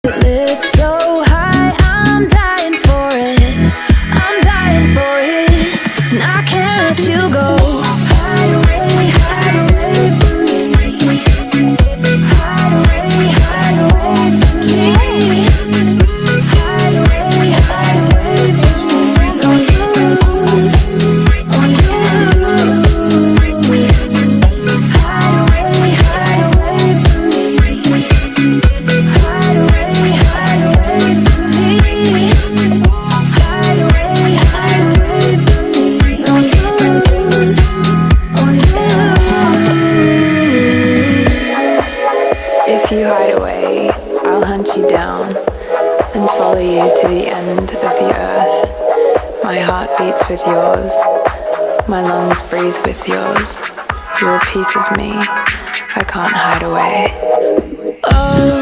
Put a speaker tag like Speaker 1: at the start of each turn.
Speaker 1: bucket list so high, I'm dying for it. I'm dying for it, and I can't let you go. Hide away from me. Hide away from me. Hide away from me. On you, on you. Hide away from me. Hide away from me. Hide away from me. On you, on you. If you hide away, I'll hunt you down and follow you to the end of the earth. My heart beats with yours, my lungs breathe with yours. You're a piece of me, I can't hide away. Oh,